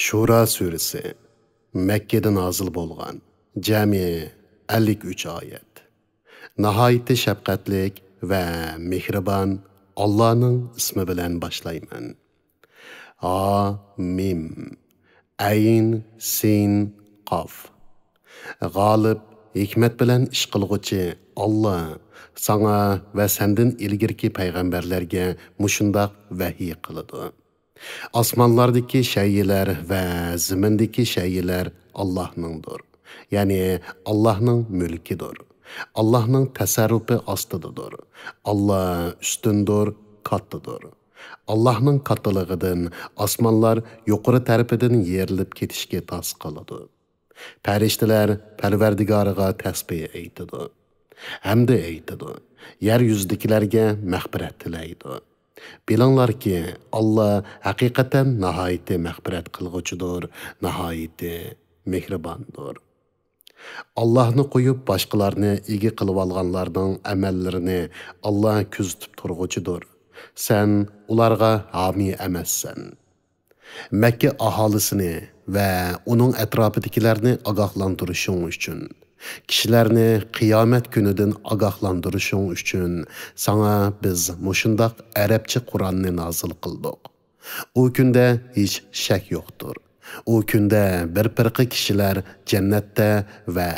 Shura suresi Mekke'de nazil bo'lgan. Jami 53 oyat. Nihoyatda shafqatlik va mehribon Allohning ismi bilan boshlayman. Mim Ayn Sin Qaf. G'olib hikmat bilan ish qilg'uchi Alloh sana va sendan ilgirki payg'ambarlarga mushundoq vahiy qiladi. Osmonlardagi shaylar va zimindagi shaylar Allohningdir. Ya'ni Allohning mulkidir. Allohning tasarrufi ostidadir. Alloh ustundir, kattadir. Allohning kattaligidan osmonlar yuqori tarafidan yerilib ketishga tos qiladi. Farishtalar Parvardigoriga tasbih aytadi. Hamda aytadi. Yer yuzidagilarga mag'firat tilaydi. Bilinglar ki Allah haqiqatan nihayeti mag'firat qilg'uchidir, nihayeti mehribondir. Allah'ını qo'yib boshqalarni ega qilib olganlarning amallarini Allah kuzatib turg'uchidir. Sen ularga homiy emassan. Makka aholisini va uning atrofidagilarni ogohlantirishing uchun, kishilarni qiyomat kunidan ogohlantirishing uchun sana biz mushundoq arabcha Qur'onni nozil qildik. U kunda hech shak yo'qdir. U kunda bir firqa kishilar jannatda va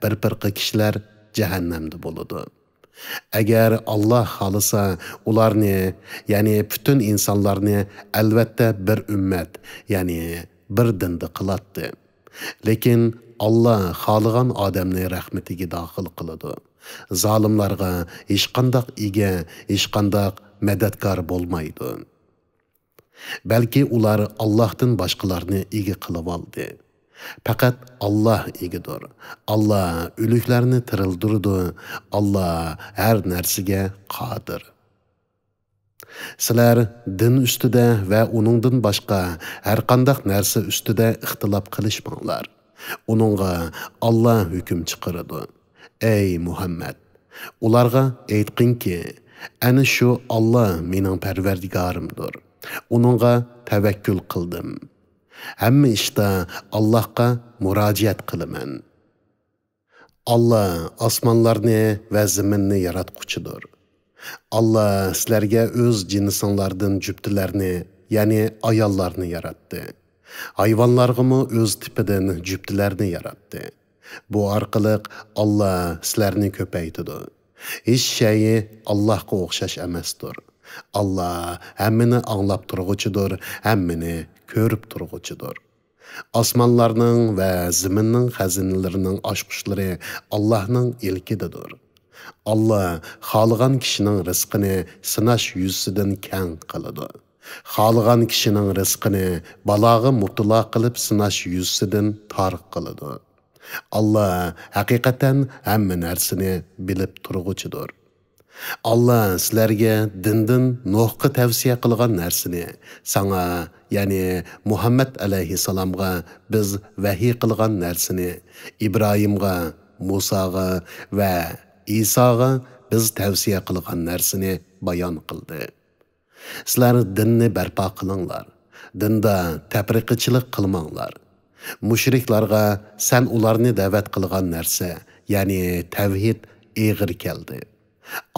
bir firqa kishilar jahannamda bo'ladi. Agar Alloh xolisa ularni, ya'ni butun insonlarni albatta bir ummat, ya'ni bir dinda qiladi. Lekin Allah xoligan odamni rahmatiga daxil qiladi. Zolimlarga hech qanday ega, hech qanday madadkor bo'lmaydi. Balki ular Allohdan boshqalarni ega qilib oldi. Faqat Allah egidir. Allah o'liklarni tirildirdi. Allah har narsaga qodir. Sizlar din ustida va uningdan boshqa har qanday narsa ustida ixtilof qilishmanglar. Uningga Allah hukm chiqaradi. Ey Muhammad, ularga aytqinki, ana shu Allah mening Parvardigorimdir. Uningga tavakkul qildim. Hamma ishda Allohga murojaat qilaman. Allah osmonlarni va zaminni yaratquchidir. Allah sizlarga o'z jinsinglardan juftilarni, ya'ni ayollarni yaratdi. Hayvonlarga o'z tipidan juftilarni yaratdi. Bu orqali Allah sizlarni ko'paytirdi. Hech shay Allohga o'xshash emasdir. Allah hammani anglab turg'uchidir, hammani ko'rib turg'uchidir. Osmonlarning va zaminning xazinalarining ochqishlari Allohning ilkididir. Allah xohlagan kishining rizqini sinash yuzidan keng qiladi. Xohlagan kishining rizqini balog'i mutlaq qilib sinash yuzidan tor qiladi. Allah haqiqatan hamma narsani bilib turg'uchidir. Allah sizlarga dindan Nuhga tavsiya qilgan narsani sana, ya'ni Muhammad alayhissalomga biz vahiy qilgan narsani Ibrohimga, Musoga va Isoga biz tavsiya qilgan narsani bayon qildi. Sizlar dinni barpo qilinglar. Dinda tafriqachilik qilmanglar. Mushriklarga sen ularni da'vat qilgan narsa, ya'ni tavhid eg'ir keldi.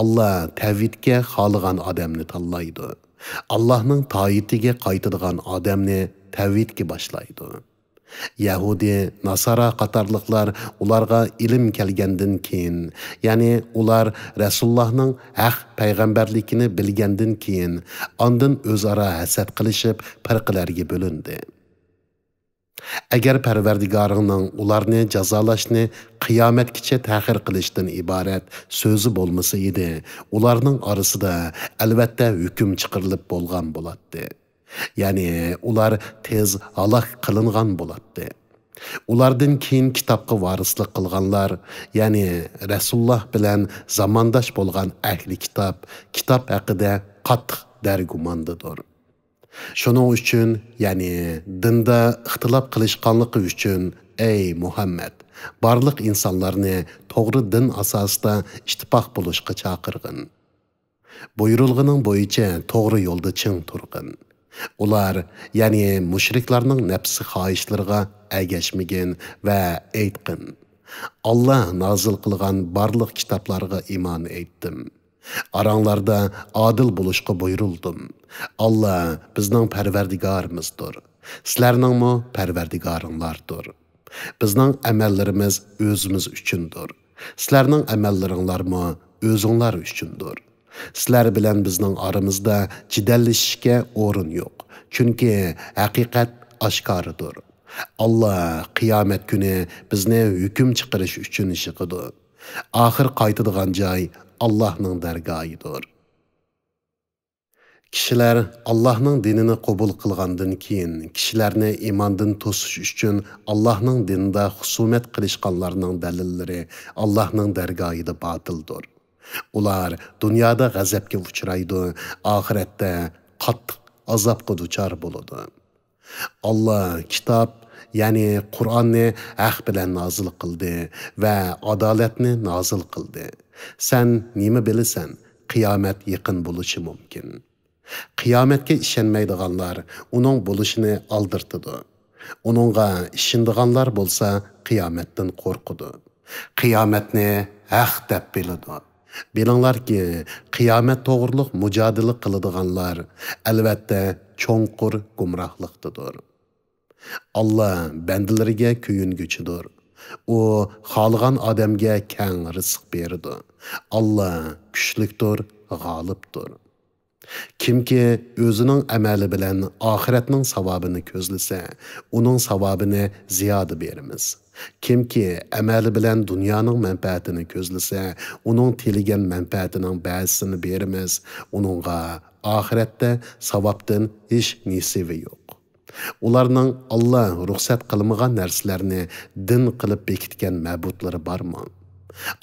Allah tavhidga xohlagan odamni tanlaydi. Allohning toyitiga qaytadigan odamni tavhidga boshlaydi. Yahudi, Nasara qatorliqlar ularga ilm kelgandan keyin, ya'ni ular Rasulullohning haq payg'ambarligini bilgandan keyin, ondan o'zaro hasad qilishib, firqalarga bo'lindi. Agar Parvardigoringning ularni jazolashni qiyomatgacha ta'xir qilishdan iborat so'zi bo'lmasa edi, ularning orasida albatta hukm chiqarilib bo'lgan bo'ladi. Ya'ni ular tez halok qilingan bo'ladi. Ulardan keyin kitobga varislik qilganlar, ya'ni Rasululloh bilan zamondosh bo'lgan ahli kitob haqida qattiq dargumondadir. Shuning uchun, ya'ni dinda ixtilof qilishganligi uchun ey Muhammad, barliq insonlarni to'g'ri din asosida ittifoq bo'lishga chaqirgin. Buyurilganing bo'yicha to'g'ri yo'lda ching turgin. Ular, ya'ni mushriklarning nafsi xohishlariga ergashmagin va aytqin: Allah nazil qilgan barliq kitoblarga iymon etdim. Aranglarda adil bo'lishga buyurildim. Allah bizning Parvardigorimizdir. Sizlarningmi Parvardigoringlardir. Bizning amallarimiz o'zimiz uchundir. Sizlarning amallaringlarmi o'zinglar uchundir. Sizlar bilan bizning oramizda jidallashishga o'rin yo'q. Chunki haqiqat oshkoridir. Allah qiyomat kuni bizni hukm chiqarish uchun yig'idi. Oxir qaytadigan joy Allahning dargohidir. Kishilar Allahning dinini qabul qilgandan keyin kishilarni iymondan to'sish uchun Allahning dinida husumat qilishganlarning dalillari Allahning dargohida botildir. Ular dunyoda g'azabga uchraydi, oxiratda qattiq azobga duchor bo'ladi. Allah kitob, ya'ni Qur'onni haq bilan nozil qildi va adolatni nozil qildi. Sen nima bilasan? Qiyomat yaqin bo'lishi mumkin. Qiyomatga ishonmaydiganlar uning bo'lishini aldirtidi. Uningga ishonadiganlar bo'lsa qiyomatdan qo'rqidi. Qiyomatni haq deb biladi. Bilinglarki, qiyomat to'g'riliq mujodala qiladiganlar albatta cho'nqur gumrohlikdadir. Allah bandalariga kuyunguchidir. U xohlagan odamga keng rizq beradi. Allah kuchlikdir, g'olibdir. Kimki o'zining amali bilan oxiratning savobini ko'zlasa, uning savobini ziyoda beramiz. Kimki amali bilan dunyoning manfaatini ko'zlasa, uning tilagan manfaatining ba'zisini beramiz. Uningga oxiratda savobdan hech nasibi yo'q. Ularning Allah ruxsat qilmagan narsalarni din qilib bekitgan ma'budlari bormi?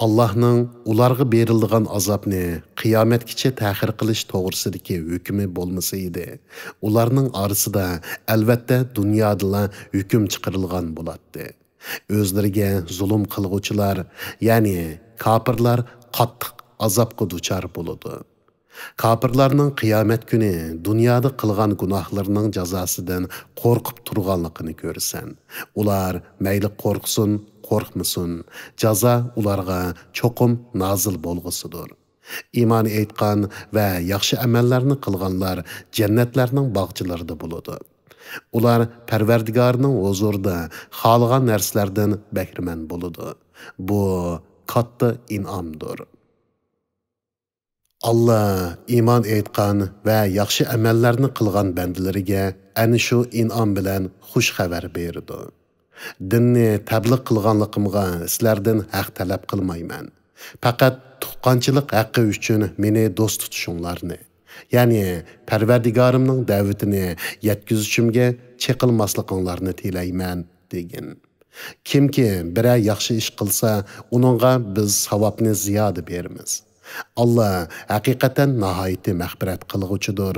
Allah'ның ularga berildigan azobni qiyomatgacha ta'xir qilish to'g'risidagi hukmi bo'lmasa edi, ularning orasida albatta dunyoda hukm chiqarilgan bo'ladi. O'zlariga zulm qilguvchilar, ya'ni kofirlar qattiq azobga duchor bo'ladi. Kafirlarning qiyomat kuni dunyoda qilgan gunohlarining jazosidan qo'rqib turganligini ko'rsan. Ular mayli qo'rqsin, qo'rqmasin, jazo ularga cho'qim nozil bo'lg'usidir. Iymon etgan va yaxshi amallarni qilganlar jannatlarning bog'chilarida bo'ladi. Ular Parvardigorning huzurida xohlagan narsalardan bahramand bo'ladi. Bu katta in'omdir. Allah iymon etgan va yaxshi amallarni qilgan bandalariga ana shu in'om bilan xush xabar berdi. Dinni tabliq qilganligimga sizlardan haq talab qilmayman. Faqat tuqqanchilik haqqi uchun meni do'st tutishinglarni, ya'ni Parvardigorimning da'vatini yetkazishimga cheqilmasliginglarni tilayman degan. Kimki biror yaxshi ish qilsa, uningga biz savobni ziyoda beramiz. Allah haqiqatan nihoyatda mag'firat qilguvchidir,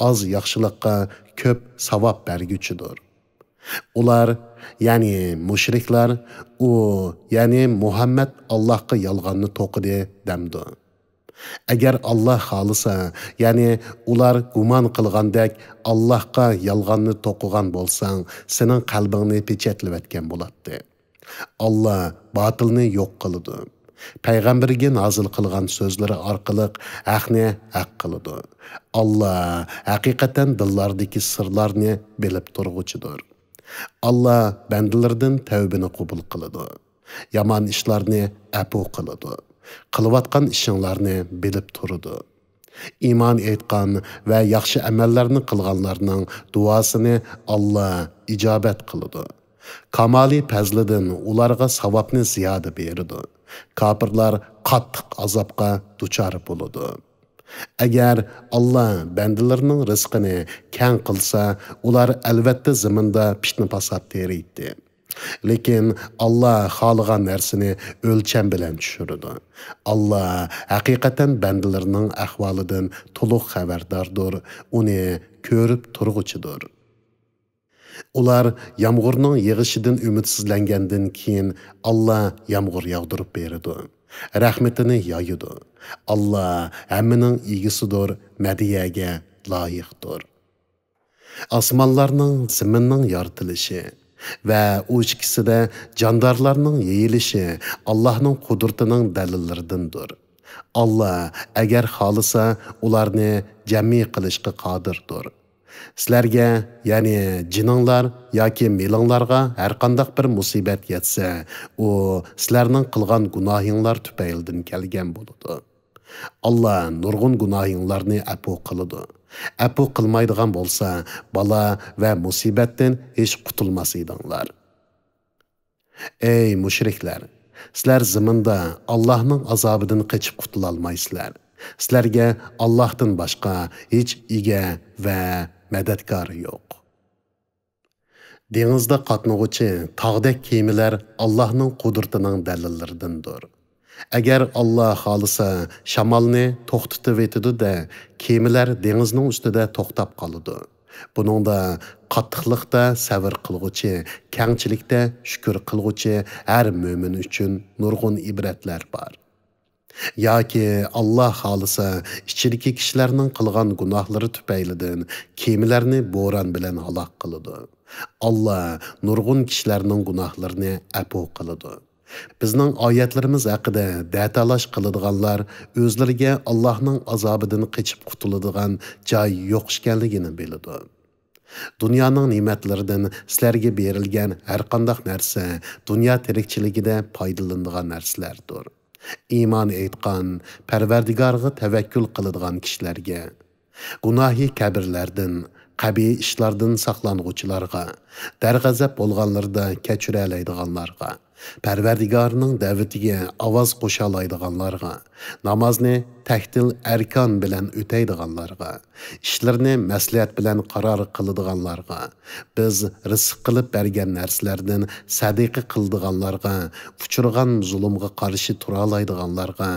oz yaxshilikqa ko'p savob berguchidir. Ular, ya'ni mushriklar, ya'ni Muhammad Allohga yolg'onni to'qidi demdi. Agar Allah xohlasa, ya'ni ular gumon qilgandek Allohga yolg'onni to'qigan bo'lsang, sening qalbingni pechatlayotgan bo'ladi. Allah botilni yo'q qiladi. Payg'ambarga nozil qilgan so'zlari orqali haqni haq qiladi. Allah haqiqatan dillardagi sirlarni bilib turg'uchidir. Allah bandalardan tavbini qabul qiladi. Yomon ishlarni afu qiladi. Qilayotgan ishinglarni bilib turadi. Iymon etgan va yaxshi amallarni qilganlarning duosini Allah ijobat qiladi. Kamali fazlidan ularga savobni ziyoda beradi. Kafirlar qattiq azobga duchor bo'ladi. Agar Allah bandalarning rizqini keng qilsa, ular albatta zaminda fitna fasod teriydi. Lekin Allah xohlagan narsani o'lcham bilan tushiradi. Allah haqiqatan bandalarning ahvolidan to'liq xabardordir, uni ko'rib turg'uchidir. Ular yağmurning yig'ishidan umidsizlangandan keyin Allah yağmur yağdırıp beradi. Rahmetini yoyidi. Allah hammaning egisidir, madiyaga loyiqdir. Osmonlarning, zaminning yoritilishi va u ikkisida jondorlarning yeyilishi Allohning qudratining dalillaridandir. Allah agar xolisa ularni jami qilishga qodirdir. Sizlarga, ya'ni jininglar yoki melinglarga har qanday bir musibat yetsa, u sizlarning qilgan gunohinglar tufaylidan kelgan bo'ladi. Allah nurg'un gunohinglarni afu qiladi. Afu qilmaydigan bo'lsa, bala va musibatdan hech qutulmas edinglar. Ey mushriklar, sizlar zaminda Allohning azobidan qochib qutula olmaysizlar. Sizlarga Allohdan boshqa hech ega va madadkor yo'q. Dengizda qatnag'uvchi tog'dek kemilar Allohning qudratining dalillaridandir. Agar Alloh xolisa shamolni to'xtatib etadi-da, kemilar dengizning ustida to'xtab qoladi. Buningda qattiqlikda sabr qilg'uchi, kengchilikda shukr qilg'uchi har mo'min uchun nurg'un ibratlar bor. Yoki Alloh xolisa ichidagi kishilarning qilgan gunohlari tufaylidan kemilarni bo'ron bilan halok qiladi. Allah nurg'un kishilarning gunohlarini afu qiladi. Bizning oyatlarimiz haqida datalash qiladiganlar o'zlariga Allohning azobidan qochib qutuladigan joy yo'q ekanligini biladi. Dunyoning ne'matlaridan sizlarga berilgan har qanday narsa dunyo tirikchiligida foydalanadigan narsalardir. Iymon etgan, Parvardigorga tavakkul qiladigan kishilarga, gunohi kabirlardan, qabiy ishlardan saqlang'uvchilarga, darg'azab bo'lganlarda kechira oladiganlarga, Parvardigorning da'vatiga ovoz qo'sha oladiganlarga, namozni tahtil arkan bilan o'taydiganlarga, ishlarni maslahat bilan qaror qiladiganlarga, biz rizq qilib bergan narsalardan sadiqa qiladiganlarga, uchirgan zulmga qarshi tura oladiganlarga,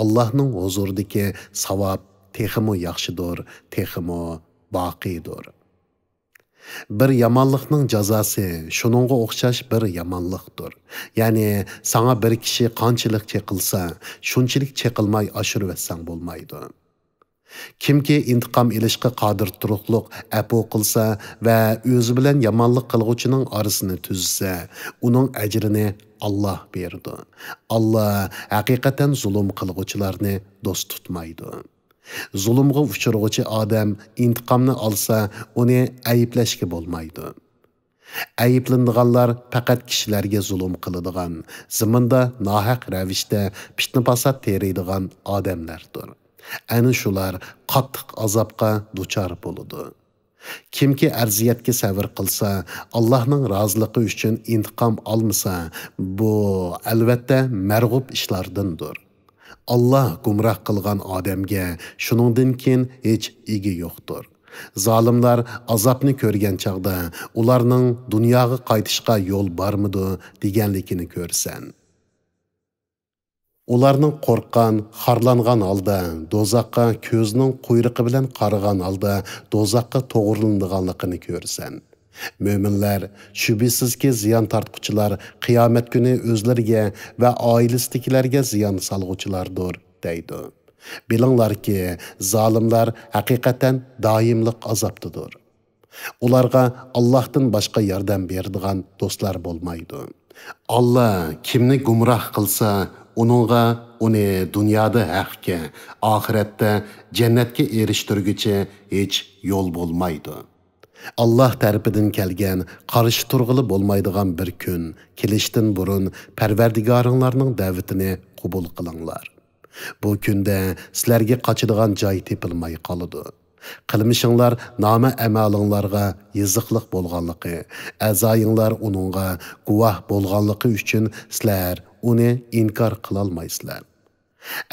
Allohning huzuridagi savob texmo yaxshidir, texmo baqidir. Bir yamanlıqның jazosi şununğa o'xshash bir yamanlıqdır. Ya'ni sana bir kishi qanchalik çeqilsa, shunchalik çeqilmay oshirib bo'lmaydi. Kimki intiqom ilishga qodir turuqliq afu qilsa va o'zi bilan yamanlik qilg'uchining orasini tuzsa, uning ajrini Allah berdi. Allah haqiqatan zulm qilg'uchilarni do'st tutmaydi. Zulmga uchirg'uchi odam intiqomni olsa, uni ayblashga bo'lmaydi. Ayiblanganlar faqat kishilarga zulm qiladigan, zaminda nohaq ravishda fitna-fasod teriydigan odamlardir. Ana shular qattiq azobga duchor bo'ladi. Kimki arziyatga sabr qilsa, Allohning roziligi uchun intiqom olmasa, bu albatta marg'ub ishlardandir. Allah gumroh qilgan odamga shuningdan keyin hech ega yo'qdir. Zolimlar azobni ko'rgan chaqda ularning dunyoga qaytishga yo'l bormidi deganligini ko'rsan. Ularning qo'rqqan, xorlangan holda do'zaxqa ko'zning quyruqi bilan qaragan holda do'zaxqa to'g'rilanganligini ko'rsan. Möminlar shubhisizki ziyon tortquchilar qiyomat kuni o'zlariga va oilasidagilarga ziyon solg'uchilardir deydi. Bilinglarki, zolimlar haqiqatan doimlik azobdadir. Ularga Allohdan boshqa yordam beradigan do'stlar bo'lmaydi. Allah kimni gumroh qilsa, uni dunyoda haqqa, oxiratda jannatga erishtirguchi hech yo'l bo'lmaydi. Allah tarafidan kelgan qarshi turg'ili bo'lmaydigan bir kun kelishdan burun Parvardigoringlarning da'vatini qabul qilinglar. Bu kunda sizlarga qochadigan joy tepilmay qoladi. Qilmishinglar nama amalinglarga yiziqliq bo'lganligi, a'zoyinglar uningga guvoh bo'lganligi uchun sizlar uni inkor qila olmaysizlar.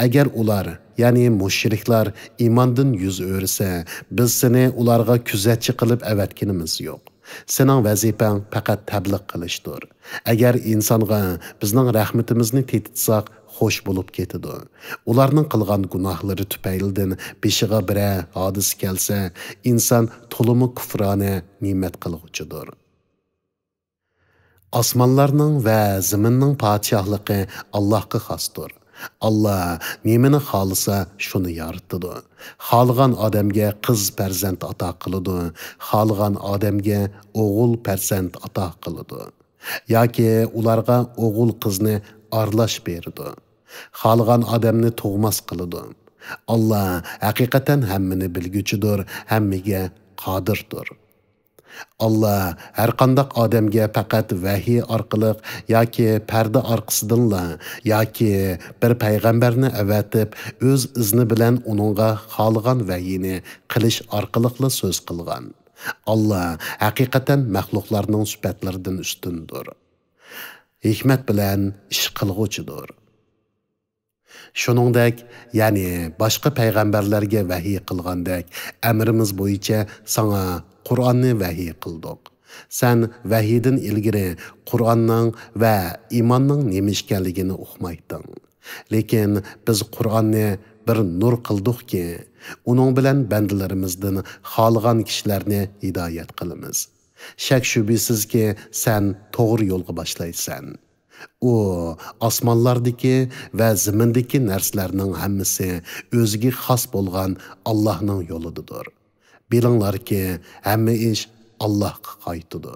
Agar ular, ya'ni mushriklar iymondan yuz o'rsa, biz seni ularga kuzatchi qilib avatkinimiz yo'q. Sening vazifang faqat tabliq qilishdir. Agar insonga bizning rahmatimizni tetitsak, xo'sh bo'lib ketadi. Ularning qilgan gunohlari tufaylidan beshiga bir hodis kelsa, inson to'limi kufrona ne'mat qilg'uchidir. Osmonlarning va zaminning podshohligi Allohga xosdir. Allah nemini xohlasa shuni yaratadi. Xohlagan odamga qiz farzand ato qiladi, xohlagan odamga o'g'il farzand ato qiladi. Yoki ularga o'g'il qizni aralash beradi. Xohlagan odamni tug'mas qiladi. Allah haqiqatan hammani bilguchidir, hammaga qodirdir. Allah har qandaq odamga faqat vahiy orqali yoki parda orqasidanla yoki bir payg'ambarni avatib o'z izni bilan uningga xohlagan vahiyni qilish orqali so'z qilgan. Allah haqiqatan maxluqlarning sifatlaridan ustundir. Hikmat bilan ish qilg'uchidir. Shuningdek, ya'ni boshqa payg'ambarlarga vahiy qilgandek, amrimiz bo'yicha sana Qur'onni vahiy qildik. Sen vahiydan ilgari Qur'onning va iymonning nima ekanligini uqmayding. Lekin biz Qur'onni bir nur qildikki, uning bilan bandalarimizdan xohlagan kishilarni hidoyat qilamiz. Shak shubhisizki sen to'g'ri yo'lga boshlaysan. U osmonlardagi va zimindagi narsalarning hammasi o'ziga xos bo'lgan Allohning yo'lidir. Bilinglarki, hamma ish Allohga qaytadi.